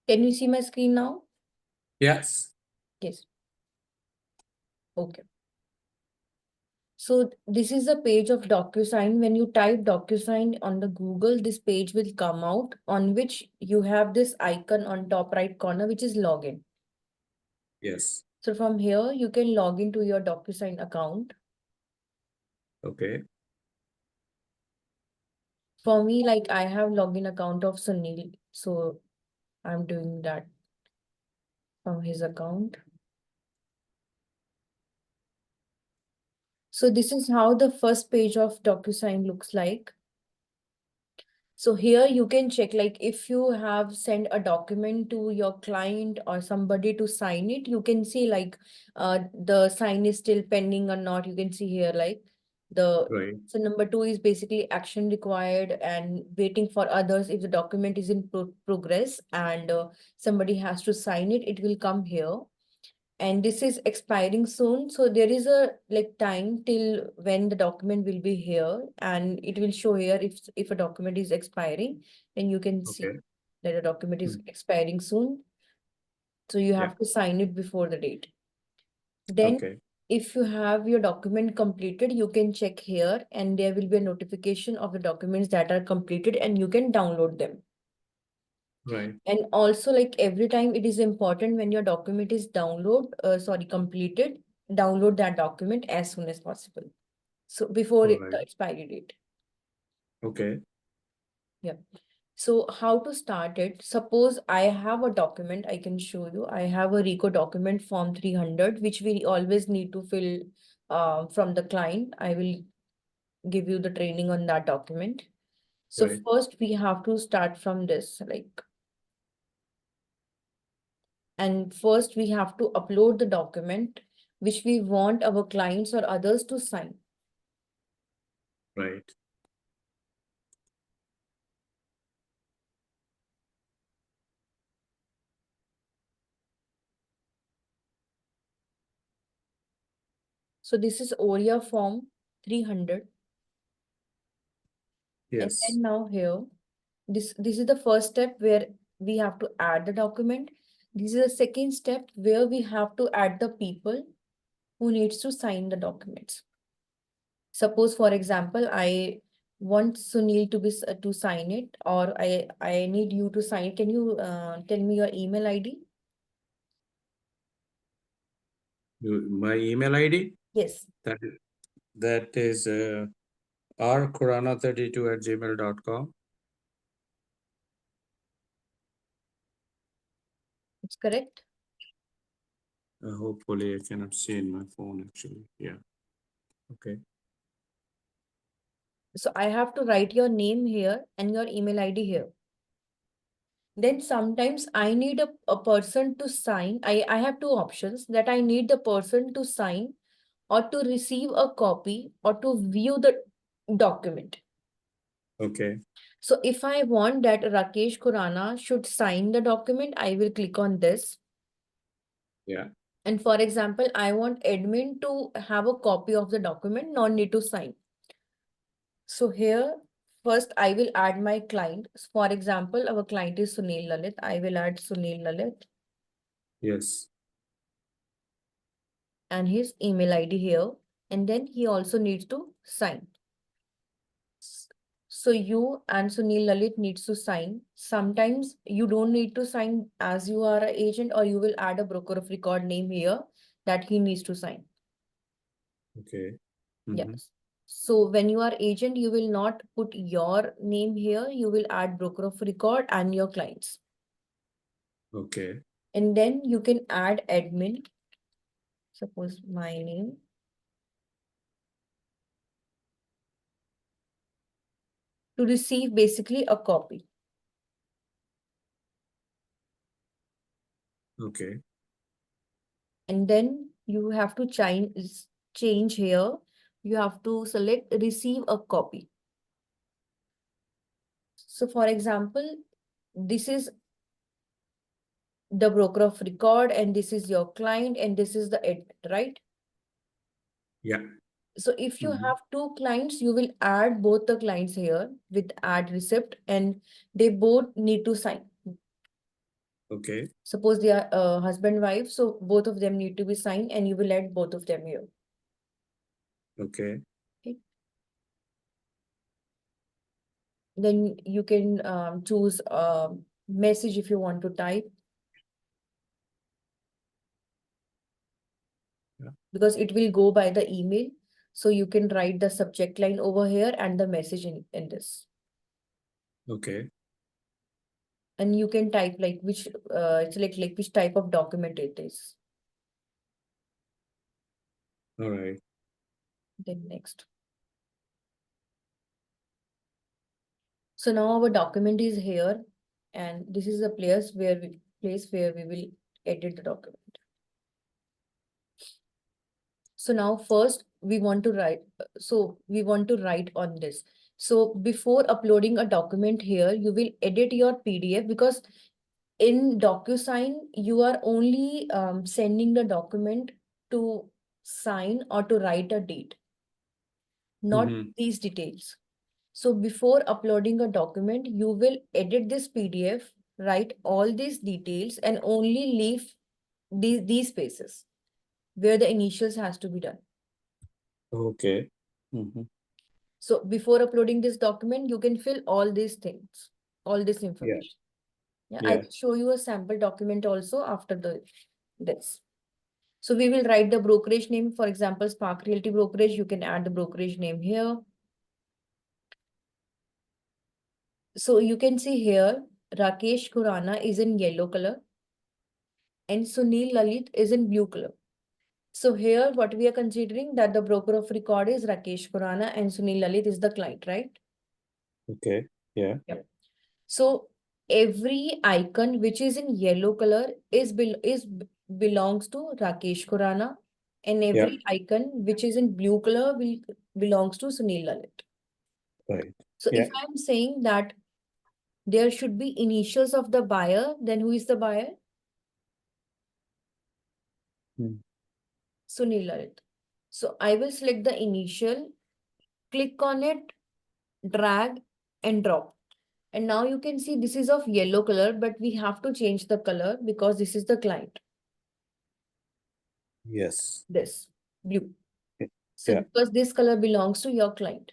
Can you see my screen now? Yes. Yes. Okay. So this is a page of DocuSign. When you type DocuSign on the Google, this page will come out on which you have this icon on top right corner, which is login. Yes. So from here, you can log into your DocuSign account. Okay. For me, like I have login account of Sunil. So I'm doing that from his account. So this is how the first page of DocuSign looks like. So here you can check, like if you have sent a document to your client or somebody to sign it, you can see like the sign is still pending or not. You can see here like Right. so number 2 is basically action required and waiting for others. If the document is in progress and somebody has to sign it, it will come here. And this is expiring soon, so there is a like time till when the document will be here, and it will show here if a document is expiring, then you can see Okay. that a document is Mm. expiring soon, so you Yeah. have to sign it before the date. Then Okay. if you have your document completed, you can check here and there will be a notification of the documents that are completed and you can download them. Right. And also, like every time, it is important when your document is completed, download that document as soon as possible. So before All the right. expiry date. Okay. Yeah. So how to start it? Suppose I have a document, I can show you. I have a RICO document form 300, which we always need to fill from the client. I will give you the training on that document. So Right. first we have to start from this, like, and first we have to upload the document which we want our clients or others to sign. Right. So this is OREA form 300. And Yes. then now here, this is the first step where we have to add the document. This is the second step where we have to add the people who needs to sign the documents. Suppose, for example, I want Sunil to sign it, or I need you to sign. Can you tell me your email ID? My email ID? Yes, That is rkurana32@gmail.com. it's correct. Hopefully I cannot see in my phone actually. Yeah. Okay. So I have to write your name here and your email ID here. Then sometimes I need a person to sign. I have two options, that I need the person to sign or to receive a copy or to view the document. Okay. So if I want that Rakesh Khurana should sign the document, I will click on this. Yeah. And for example, I want admin to have a copy of the document, not need to sign. So here, first I will add my client. For example, our client is Sunil Lalit. I will add Sunil Lalit Yes. and his email ID here. And then he also needs to sign. So you and Sunil Lalit needs to sign. Sometimes you don't need to sign as you are an agent, or you will add a broker of record name here that he needs to sign. Okay. Yes. So when you are agent, you will not put your name here. You will add broker of record and your clients. Okay. And then you can add admin. Suppose my name. To receive basically a copy. Okay. And then you have to change here. You have to select receive a copy. So for example, this is the broker of record and this is your client and this is the admin, right? Yeah. So if you have two clients, you will add both the clients here with add receipt and they both need to sign. Okay. Suppose they are husband, wife, so both of them need to be signed and you will add both of them here. Okay. Okay. Then you can choose a message if you want to type. Yeah. Because it will go by the email. So you can write the subject line over here and the message in this. Okay. And you can type like which it's like which type of document it is. All right. Then next. So now our document is here, and this is the place where we will edit the document. So now first we want to write. So we want to write on this. So before uploading a document here, you will edit your PDF because in DocuSign, you are only sending the document to sign or to write a date, not these details. So before uploading a document, you will edit this PDF, write all these details and only leave these spaces where the initials has to be done. Okay. So before uploading this document, you can fill all these things, all this information. Yeah, I Yeah. will show you a sample document also after this. So we will write the brokerage name, for example, Spark Realty Brokerage. You can add the brokerage name here. So you can see here, Rakesh Khurana is in yellow color and Sunil Lalit is in blue color. So here what we are considering that the broker of record is Rakesh Khurana and Sunil Lalit is the client, right? Okay. Yeah. Yep. So every icon which is in yellow color belongs to Rakesh Khurana and every icon which is in blue color belongs to Sunil Lalit. Right. So Yeah. if I'm saying that there should be initials of the buyer, then who is the buyer? Sunil Lalit. So I will select the initial, click on it, drag and drop. And now you can see this is of yellow color, but we have to change the color because this is the client. Yes. This blue. So Yeah. because this color belongs to your client,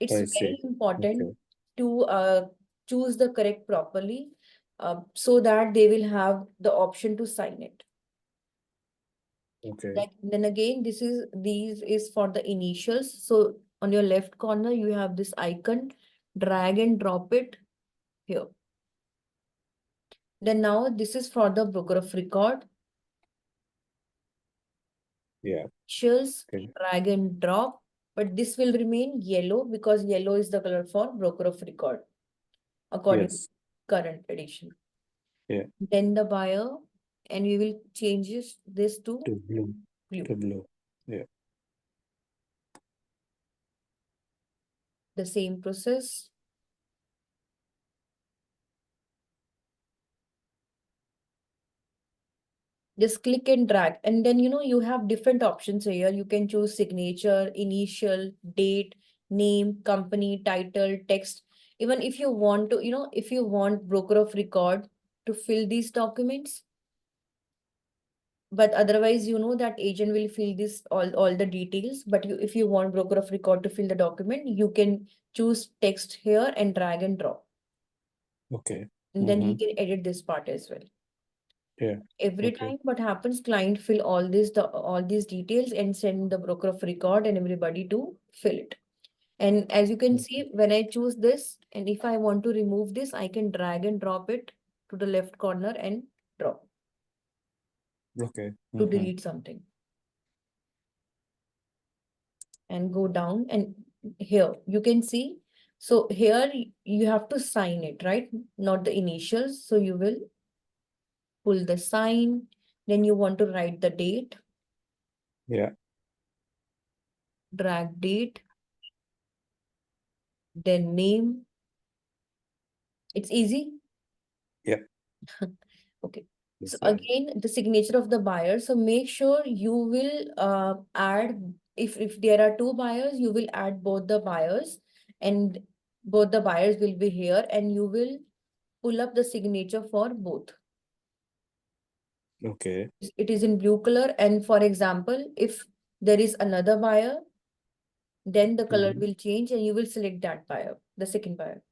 it's I very see. important Okay. to choose the correct properly so that they will have the option to sign it. Okay. Like, then again, these is for the initials. So on your left corner, you have this icon, drag and drop it here. Then now this is for the broker of record. Yeah. Initials, Okay. drag and drop, but this will remain yellow because yellow is the color for broker of record according to Yes. current edition. Yeah. Then the buyer, and we will change this to To blue. blue. To blue. Yeah. The same process. Just click and drag. And then, you have different options here. You can choose signature, initial, date, name, company, title, text. Even if you want to, if you want broker of record to fill these documents, but otherwise, that agent will fill this all the details. But if you want broker of record to fill the document, you can choose text here and drag and drop. Okay. And then he can edit this part as well. Yeah. Every Okay. time what happens, client fill all these details and send the broker of record and everybody to fill it. And as you can see, when I choose this, and if I want to remove this, I can drag and drop it to the left corner and drop Okay. to delete something. And go down, and here you can see. So here you have to sign it, right? Not the initials. So you will pull the sign. Then you want to write the date. Yeah. Drag date. Then name. It's easy. Yeah. Okay. So That's right. again, the signature of the buyer. So make sure you will add, if there are two buyers, you will add both the buyers and both the buyers will be here and you will pull up the signature for both. Okay. It is in blue color. And for example, if there is another buyer, then the color Mhm. will change and you will select that buyer, the second buyer.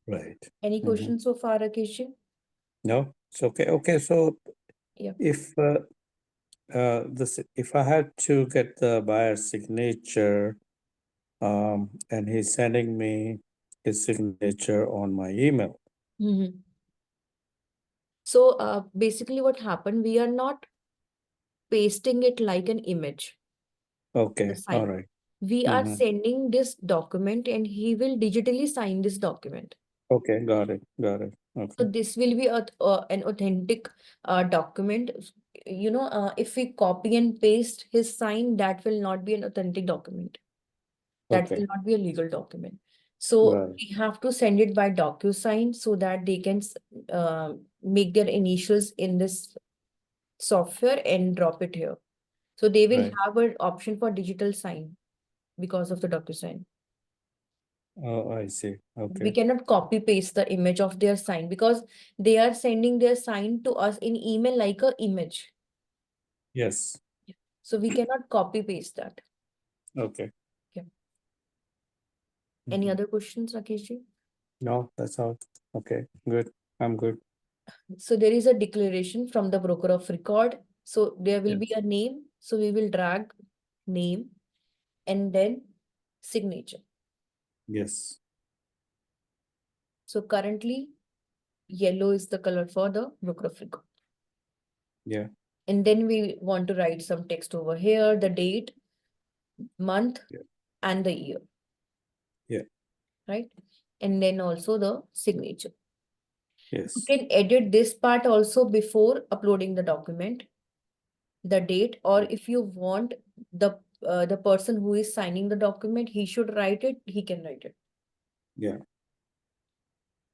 Right. Any Mhm. questions so far, Rakesh? No, it's okay. Okay, so Yeah. if if I had to get the buyer's signature, and he's sending me his signature on my email. Mm-hmm. So basically what happened, we are not pasting it like an image, the Okay, all sign. right. We are Mhm. sending this document and he will digitally sign this document. Okay, got it, got it. So Okay, this will be an authentic document. You know, if we copy and paste his sign, that will not be an authentic document. That will okay, not be a legal document. So got it. we have to send it by DocuSign so that they can make their initials in this software and drop it here. So they will Right. have an option for digital sign because of the DocuSign. Oh, I see. We Okay. cannot copy paste the image of their sign because they are sending their sign to us in email like a image. Yes. So we cannot copy paste that. Okay. Yeah. Any Mhm. other questions, Rakeshji? No, that's all. Okay, good. I'm good. So there is a declaration from the broker of record. So there will be Yes. a name. So we will drag name and then signature. Yes. So currently yellow is the color for the broker of record. Yeah. And then we want to write some text over here, the date, month, Yeah. and the year, Yeah. right? And then also the signature. You Yes. can edit this part also before uploading the document, the date, or if you want the person who is signing the document, he should write it, he can write it. Yeah.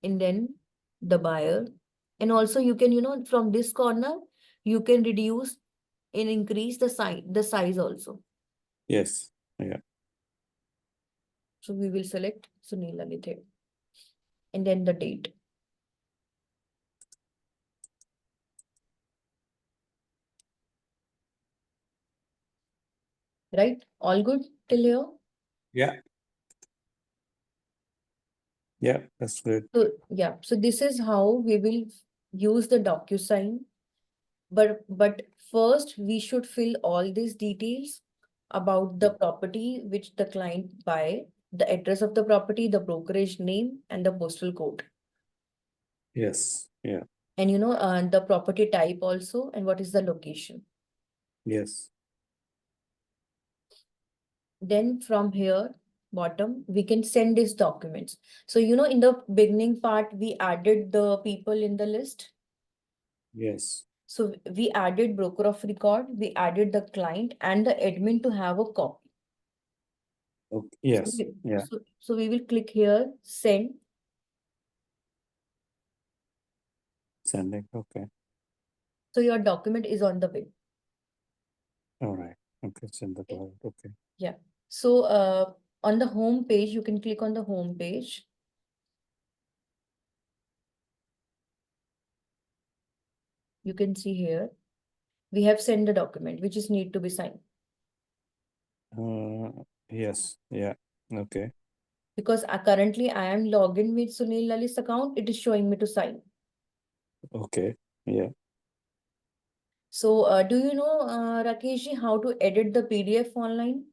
And then the buyer. And also you can, you know, from this corner, you can reduce and increase the size also. Yes. Yeah. So we will select Sunil Lalit and then the date. Right? All good till here? Yeah. Yeah. That's good. So yeah, so this is how we will use the DocuSign. But first we should fill all these details about the property which the client buy, the address of the property, the brokerage name, and the postal code. Yes. Yeah. And you know, the property type also, and what is the location. Yes. Then from here, bottom, we can send these documents. So, you know, in the beginning part, we added the people in the list. Yes. So we added broker of record, we added the client and the admin to have a copy. Okay. So Yes. Yeah. so we will click here, send. Sending. Okay. So your document is on the way. All right. Okay. Send the Okay. cloud. Okay. Yeah. So on the home page, you can click on the home page. You can see here, we have sent the document, which is need to be signed. Yes. Yeah. Okay. Because currently I am logged in with Sunil Lalit's account, it is showing me to sign. Okay. Yeah. So do you know, Rakeshji, how to edit the PDF online?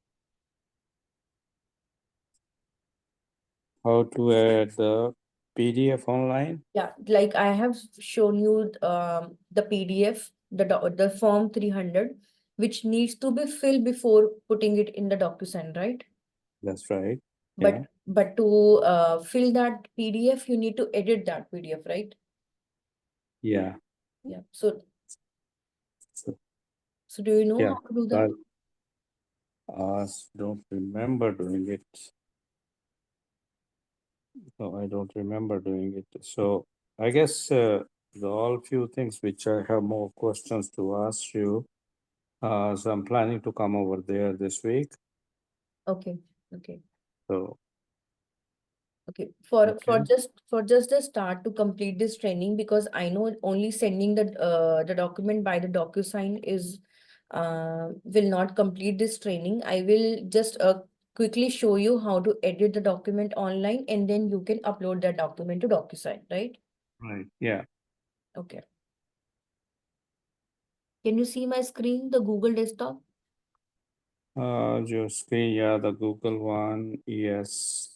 How to add the PDF online? Yeah, like I have shown you the PDF, the form 300, which needs to be filled before putting it in the DocuSign, right? That's right. Yeah. But to fill that PDF, you need to edit that PDF, right? Yeah. Yeah. So So, so do you know yeah. how to do that? But I don't remember doing it. No, I don't remember doing it. So I guess the all few things which I have more questions to ask you. So I'm planning to come over there this week. Okay. Okay. So Okay, for Okay. just the start to complete this training, because I know only sending the document by the DocuSign is will not complete this training. I will just quickly show you how to edit the document online, and then you can upload that document to DocuSign, right? Right. Yeah. Okay. Can you see my screen, the Google desktop? Your screen, yeah, the Google one, yes.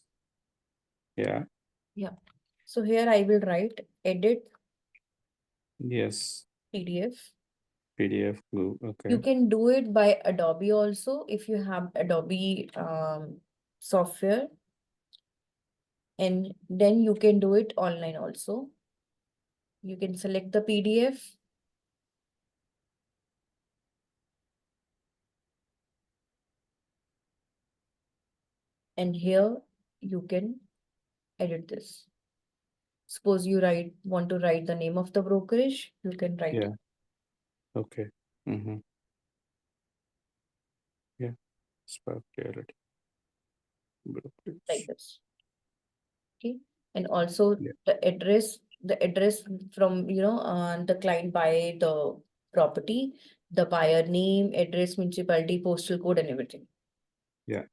Yeah, Yeah. So here I will write edit yes. PDF. PDF glue, You okay. can do it by Adobe also if you have Adobe software, and then you can do it online also. You can select the PDF, and here you can edit this. Suppose you want to write the name of the brokerage, you can write Yeah, okay. Mm-hmm. Yeah, Spark Reality. like Brokerage. this. Okay. And also Yeah, the address from, the client buy the property, the buyer name, address, municipality, postal code, and everything. yeah,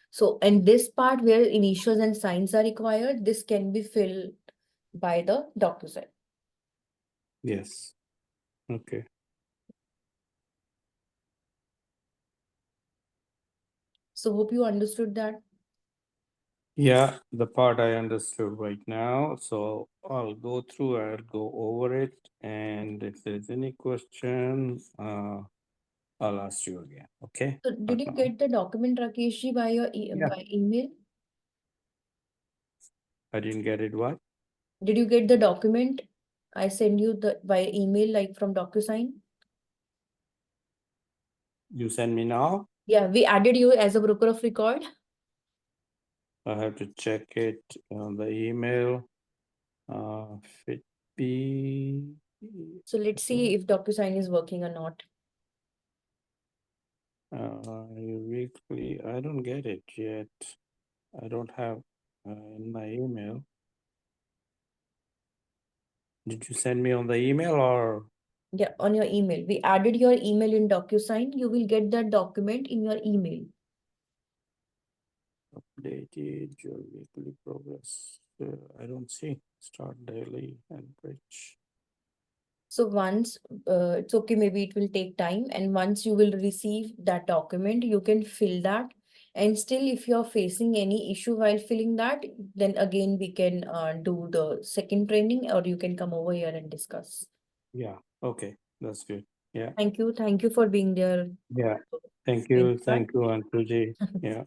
So, and this part where initials and signs are required, this can be filled by the DocuSign. yes. Okay. So hope you understood that. Yeah, the part I understood right now. So I'll go through, I'll go over it. And if there's any question, I'll ask you again. Okay? So Not did you now. get the document, Rakeshji, by your Yeah. by email? I didn't get it. What? Did you get the document? I send you the by email, like from DocuSign. You send me now? Yeah, we added you as a broker of record. I have to check it on the email. Fit be. So let's see if DocuSign is working or not. Weekly. I don't get it yet. I don't have in my email. Did you send me on the email or Yeah, on your email. We added your email in DocuSign. You will get that document in your email. updated your weekly progress? I don't see. Start daily and bridge. So once, it's okay, maybe it will take time. And once you will receive that document, you can fill that. And still, if you're facing any issue while filling that, then again, we can do the second training, or you can come over here and discuss. Yeah. Okay. That's good. Yeah. Thank you. Thank you for being there. Yeah. In Thank you, that. Ankuji. Yeah.